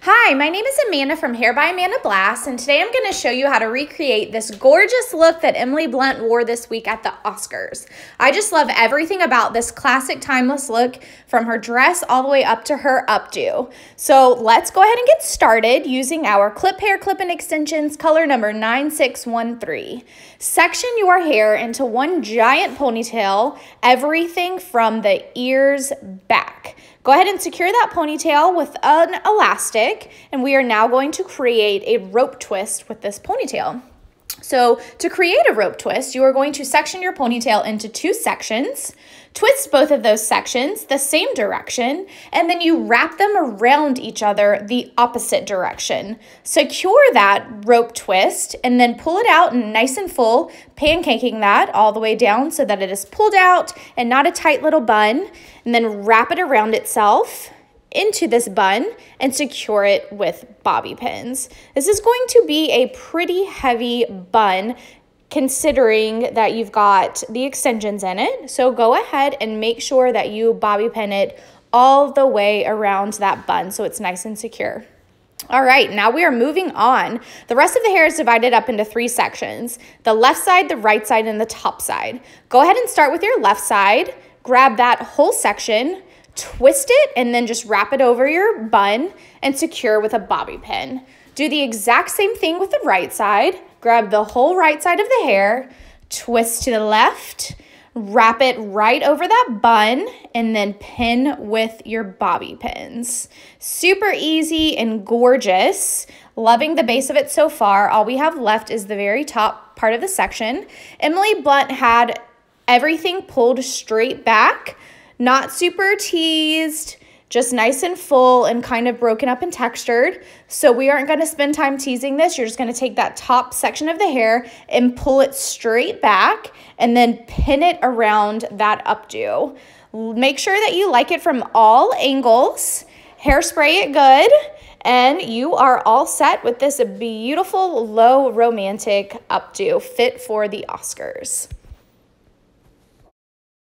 Hi, my name is Amanda from Hair by Amanda Blass, and today I'm going to show you how to recreate this gorgeous look that Emily Blunt wore this week at the Oscars. I just love everything about this classic timeless look, from her dress all the way up to her updo. So let's go ahead and get started using our ClipHair clip-in extensions, color number 9613. Section your hair into one giant ponytail, everything from the ears back. Go ahead and secure that ponytail with an elastic, and we are now going to create a rope twist with this ponytail. So to create a rope twist, you are going to section your ponytail into two sections, twist both of those sections the same direction, and then you wrap them around each other the opposite direction. Secure that rope twist and then pull it out nice and full, pancaking that all the way down so that it is pulled out and not a tight little bun, and then wrap it around itself into this bun and secure it with bobby pins. This is going to be a pretty heavy bun considering that you've got the extensions in it. So go ahead and make sure that you bobby pin it all the way around that bun so it's nice and secure. All right, now we are moving on. The rest of the hair is divided up into three sections: the left side, the right side, and the top side. Go ahead and start with your left side. Grab that whole section, twist it, and then just wrap it over your bun and secure with a bobby pin. Do the exact same thing with the right side. Grab the whole right side of the hair, twist to the left, wrap it right over that bun, and then pin with your bobby pins. Super easy and gorgeous. Loving the base of it so far. All we have left is the very top part of the section. Emily Blunt had everything pulled straight back, not super teased, just nice and full and kind of broken up and textured. So we aren't going to spend time teasing this. You're just going to take that top section of the hair and pull it straight back and then pin it around that updo. Make sure that you like it from all angles. Hairspray it good, and you are all set with this beautiful, low, romantic updo fit for the Oscars.